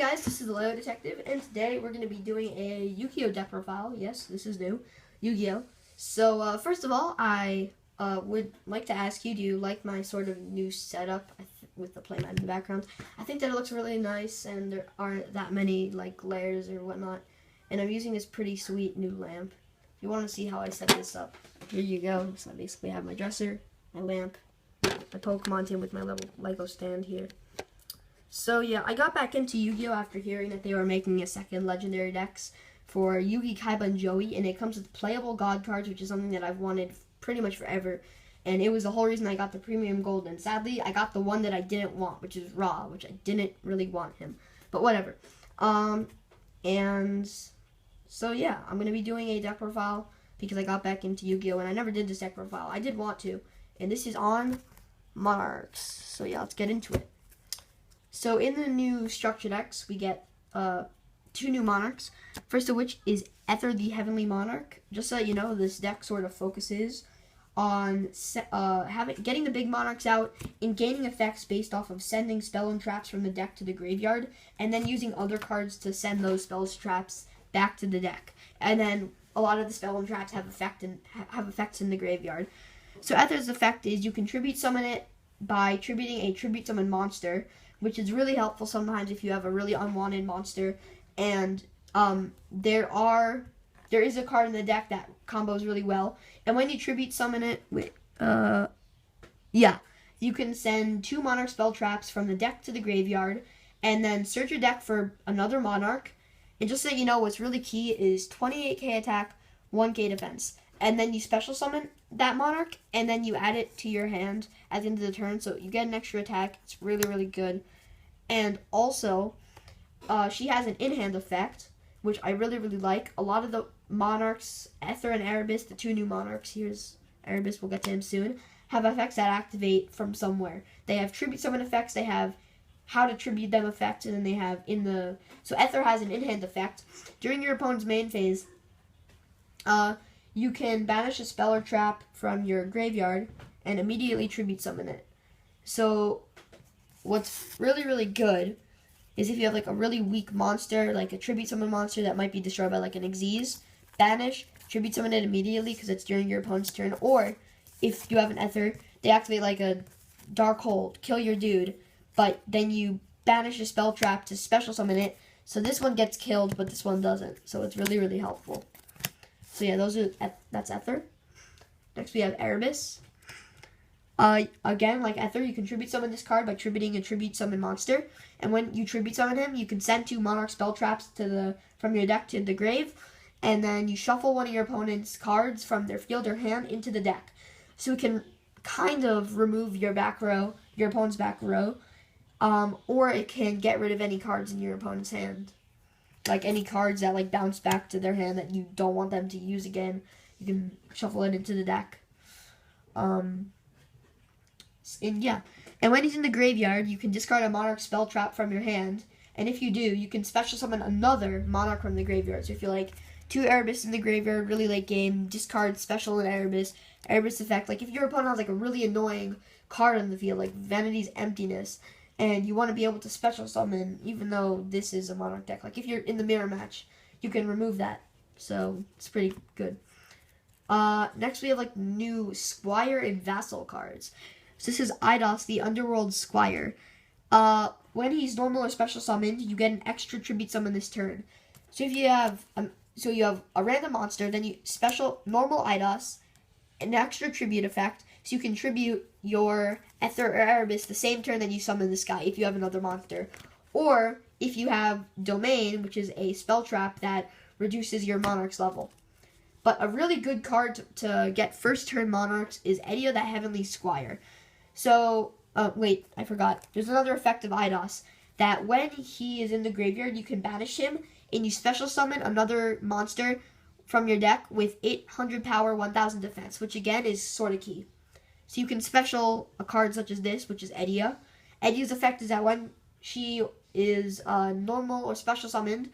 guys, this is the Leo Detective, and today we're going to be doing a Yu-Gi-Oh! Deck profile. Yes, this is new. Yu-Gi-Oh! So, first of all, I would like to ask you, do you like my sort of new setup with the playmat in the background? I think that it looks really nice, and there aren't that many, like, layers or whatnot. And I'm using this pretty sweet new lamp. If you want to see how I set this up, here you go. So I basically have my dresser, my lamp, my Pokemon team with my little Lego stand here. So yeah, I got back into Yu-Gi-Oh! After hearing that they were making a second legendary decks for Yugi, Kaiba, and Joey, and it comes with playable God cards, which is something that I've wanted pretty much forever, and it was the whole reason I got the premium gold, and sadly, I got the one that I didn't want, which is Ra, which I didn't really want him, but whatever. And so yeah, I'm going to be doing a deck profile because I got back into Yu-Gi-Oh! And I never did this deck profile. I did want to, and this is on Monarchs, so yeah, let's get into it. So in the new structure decks, we get two new Monarchs. First of which is Ether the Heavenly Monarch. Just so you know, this deck sort of focuses on getting the big Monarchs out and gaining effects based off of sending spell and traps from the deck to the graveyard, and then using other cards to send those spells traps back to the deck. And then a lot of the spell and traps have effects in the graveyard. So Ether's effect is you can tribute summon it by tributing a tribute summon monster, which is really helpful sometimes if you have a really unwanted monster. And there is a card in the deck that combos really well. And when you tribute summon it, you can send 2 Monarch spell traps from the deck to the graveyard, and then search your deck for another Monarch. And just so you know, what's really key is 28k attack, 1k defense. And then you special summon that Monarch, and then you add it to your hand at the end of the turn, so you get an extra attack. It's really, really good. And also, she has an in-hand effect, which I really, really like. A lot of the Monarchs, Ether and Erebus, the 2 new Monarchs, here's Erebus, we'll get to him soon, have effects that activate from somewhere. They have tribute summon effects, they have how to tribute them effect, and then they have so Ether has an in-hand effect. During your opponent's main phase, you can banish a spell or trap from your graveyard and immediately tribute summon it. So what's really, really good is if you have like a really weak monster, like a tribute summon monster that might be destroyed by like an Xyz, banish, tribute summon it immediately because it's during your opponent's turn. Or if you have an Ether, they activate like a Dark Hold, kill your dude, but then you banish a spell trap to special summon it. So this one gets killed, but this one doesn't. So it's really, really helpful. So yeah, that's Ether. Next we have Erebus. Again, like Ether, you can tribute summon this card by tributing a tribute summon monster. And when you tribute summon him, you can send 2 Monarch spell traps from your deck to the grave. And then you shuffle one of your opponent's cards from their field or hand into the deck. So it can kind of remove your opponent's back row. Or it can get rid of any cards in your opponent's hand. Like any cards that like bounce back to their hand that you don't want them to use again. You can shuffle it into the deck. And when he's in the graveyard, you can discard a Monarch spell trap from your hand, and if you do, you can special summon another Monarch from the graveyard. So if you're like 2 Erebus in the graveyard, really late game, discard special and Erebus effect. Like if your opponent has like a really annoying card on the field, like Vanity's Emptiness, and you want to be able to special summon, even though this is a Monarch deck. Like if you're in the mirror match, you can remove that. So it's pretty good. Next we have like new Squire and Vassal cards. So this is Eidos, the Underworld Squire. When he's normal or special summoned, you get an extra tribute summon this turn. So if you have a random monster, then you special normal Eidos, an extra tribute effect, so you can tribute your Ether or Erebus the same turn that you summon this guy if you have another monster. Or if you have Domain, which is a spell trap that reduces your Monarch's level. But a really good card to get first turn Monarchs is Edio the Heavenly Squire. So, wait, I forgot. There's another effect of Eidos, that when he is in the graveyard, you can banish him, and you special summon another monster from your deck with 800 power, 1000 defense, which again is sort of key. So you can special a card such as this, which is Edia. Edia's effect is that when she is normal or special summoned,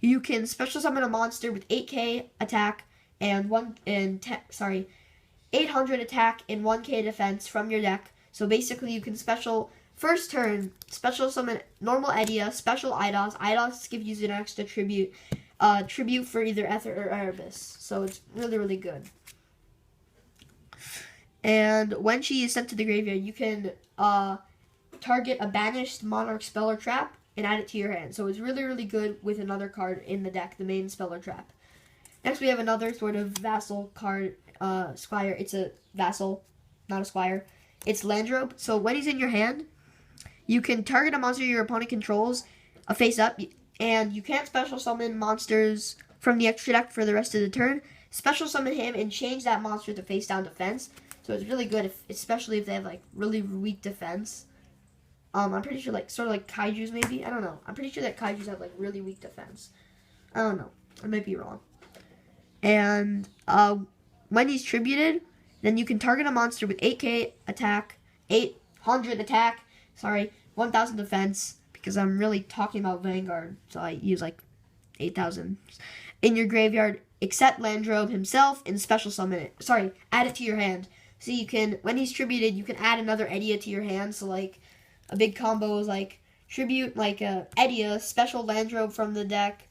you can special summon a monster with 8k attack and 800 attack and 1k defense from your deck. So basically you can special First turn, special summon normal Edia, special Eidos. Eidos give you an extra tribute. Tribute for either Ether or Erebus. So it's really, really good. And when she is sent to the graveyard, you can target a banished Monarch spell or trap and add it to your hand. So it's really, really good with another card in the deck, the main spell or trap. Next, we have another sort of vassal card, Squire. It's a vassal, not a Squire. It's Landrobe. So when he's in your hand, you can target a monster your opponent controls, face up, and you can't special summon monsters from the extra deck for the rest of the turn. Special summon him and change that monster to face down defense. So it's really good, especially if they have like really weak defense. I'm pretty sure sort of like Kaiju's maybe. I don't know. I'm pretty sure that Kaiju's have like really weak defense. I don't know. I might be wrong. And when he's tributed, then you can target a monster with 8k attack, 800 attack, 1000 defense, because I'm really talking about Vanguard, so I use like 8,000. In your graveyard, except Landrobe himself, and special summon it. Add it to your hand. So you can, when he's tributed, you can add another Edia to your hand, so like a big combo is like tribute, like Edia, special Landrobe from the deck,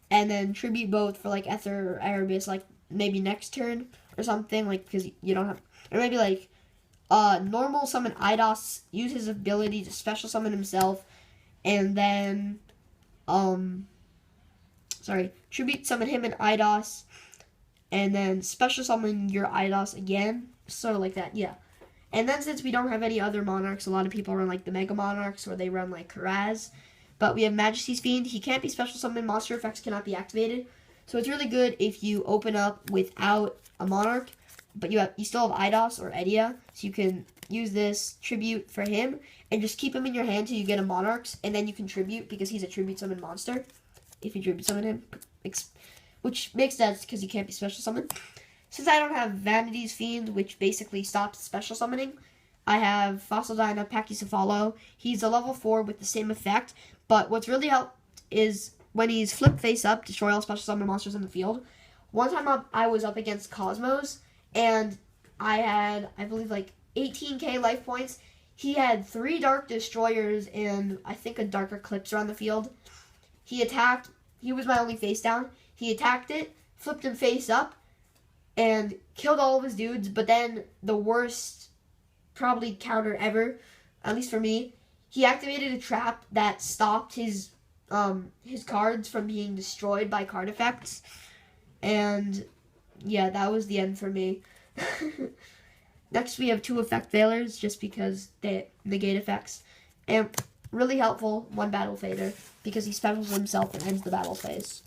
and then tribute both for like Ether or Erebus, like maybe next turn or something, like because you don't have, or maybe like normal summon Eidos, use his ability to special summon himself, and then tribute summon him and Eidos, and then special summon your Eidos again, sort of like that, yeah. And then since we don't have any other Monarchs, a lot of people run like the Mega Monarchs, or they run like Karaz. But we have Majesty's Fiend. He can't be special summoned. Monster effects cannot be activated. So it's really good if you open up without a Monarch, but you still have Eidos or Edia. So you can use this tribute for him and just keep him in your hand till you get a Monarchs, and then you can tribute because he's a tribute summon monster. If you tribute summon him, which makes sense because he can't be special summoned. Since I don't have Vanity's Fiend, which basically stops special summoning, I have Fossil Dyna Pachycephalo. He's a level 4 with the same effect, but what's really helped is when he's flipped face up, destroy all special summon monsters in the field. One time I was up against Cosmos, and I had, I believe, like 18k life points. He had 3 Dark Destroyers and I think a Dark Eclipse on the field. He attacked, he was my only face down. He attacked it, flipped him face up, and killed all of his dudes, but then the worst probably counter ever, at least for me, he activated a trap that stopped his cards from being destroyed by card effects, and yeah, that was the end for me. Next we have 2 effect failures, just because they negate effects, and really helpful 1 battle fader, because he specials himself and ends the battle phase.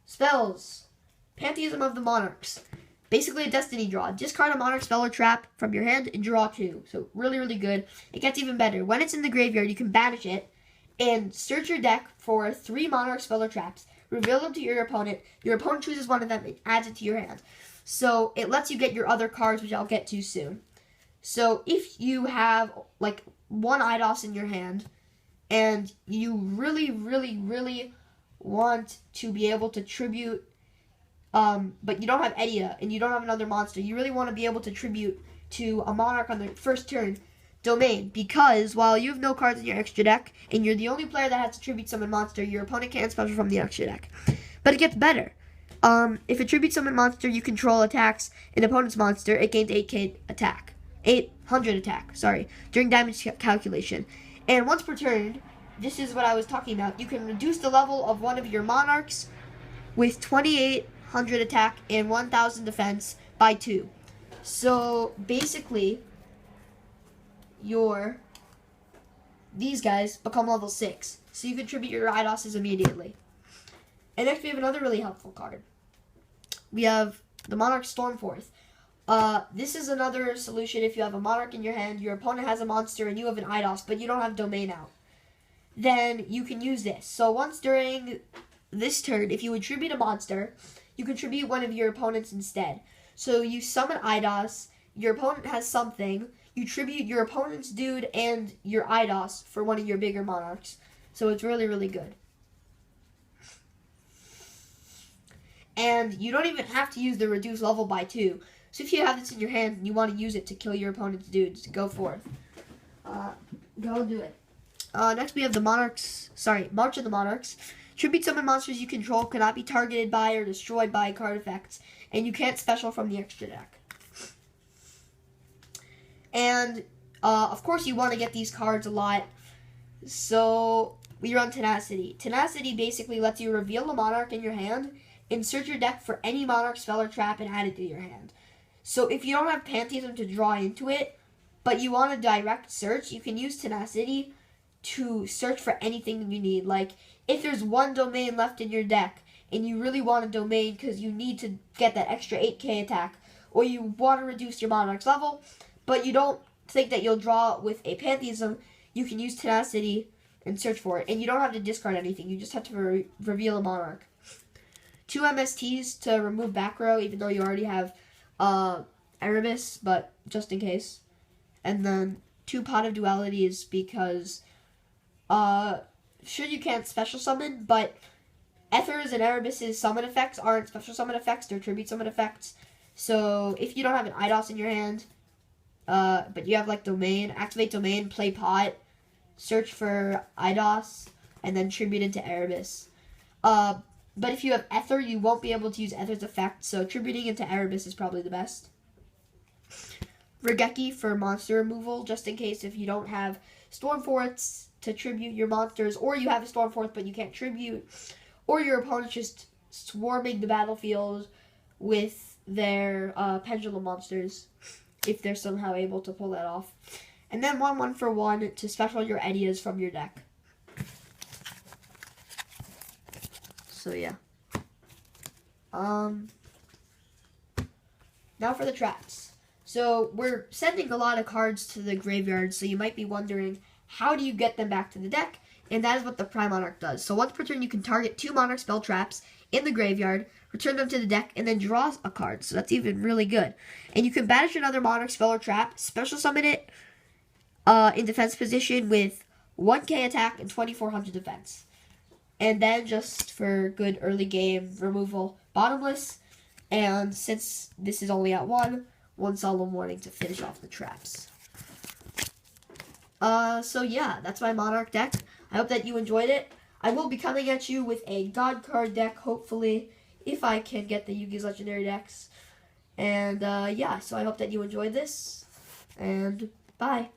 Spells. Pantheism of the Monarchs. Basically a destiny draw. Discard a Monarch spell or trap from your hand and draw 2. So really, really good. It gets even better. When it's in the graveyard, you can banish it and search your deck for 3 Monarch spell or traps. Reveal them to your opponent. Your opponent chooses one of them and adds it to your hand. So it lets you get your other cards, which I'll get to soon. So if you have like 1 Eidos in your hand and you really, really, really want to be able to tribute, but you don't have Edia and you don't have another monster, you really want to be able to tribute to a Monarch on the first turn, Domain, because while you have no cards in your extra deck and you're the only player that has to tribute summon monster, your opponent can't special from the extra deck. But it gets better. If a tribute summon monster you control attacks an opponent's monster, it gains 8k attack. 800 attack, during damage calculation. And once per turn, this is what I was talking about, you can reduce the level of one of your Monarchs with 2,800 attack and 1,000 defense by 2. So basically, these guys become level 6. So you can tribute your Eidoses immediately. And next we have another really helpful card. We have the Monarch Stormforth. This is another solution if you have a Monarch in your hand, your opponent has a monster, and you have an Eidos, but you don't have Domain out. Then you can use this. So once during this turn, if you would tribute a monster, you can tribute one of your opponents instead. So you summon Eidos, your opponent has something, you tribute your opponent's dude and your Eidos for one of your bigger Monarchs. So it's really, really good. And you don't even have to use the reduced level by 2. So if you have this in your hand and you want to use it to kill your opponent's dudes, go for it. Go do it. Next we have the Monarchs. Sorry, March of the Monarchs. Tribute summon monsters you control cannot be targeted by or destroyed by card effects, and you can't special from the extra deck. And of course, you want to get these cards a lot. So we run Tenacity. Tenacity basically lets you reveal a Monarch in your hand, insert your deck for any Monarch spell or trap, and add it to your hand. So if you don't have Pantheism to draw into it, but you want a direct search, you can use Tenacity to search for anything you need. Like, if there's one domain left in your deck, and you really want a domain because you need to get that extra 8k attack, or you want to reduce your Monarch's level, but you don't think that you'll draw with a Pantheism, you can use Tenacity and search for it. And you don't have to discard anything, you just have to reveal a Monarch. 2 MSTs to remove back row, even though you already have Erebus, but just in case. And then 2 Pot of Dualities because sure you can't special summon, but Ethers and Erebus's summon effects aren't special summon effects, they're tribute summon effects. So if you don't have an IDOS in your hand, but you have like Domain, activate Domain, play Pot, search for IDOS, and then tribute into Erebus. But if you have Ether, you won't be able to use Ether's effect, so tributing into Erebus is probably the best. Regeki for monster removal, just in case if you don't have Stormforts to tribute your monsters, or you have a Stormfort but you can't tribute, or your opponent's just swarming the battlefield with their Pendulum monsters, if they're somehow able to pull that off. And then 1/1 to special your Edias from your deck. So yeah. Now for the traps. So we're sending a lot of cards to the graveyard, so you might be wondering, how do you get them back to the deck? And that is what the Prime Monarch does. So once per turn, you can target 2 Monarch spell traps in the graveyard, return them to the deck, and then draw a card. So that's even really good. And you can banish another Monarch spell or trap, special summon it in defense position with 1k attack and 2400 defense. And then just for good early game removal, Bottomless. And since this is only at 1 Solemn Warning to finish off the traps. So yeah, that's my Monarch deck. I hope that you enjoyed it. I will be coming at you with a God card deck, hopefully, if I can get the Yugi's Legendary decks. And yeah, so I hope that you enjoyed this. And bye.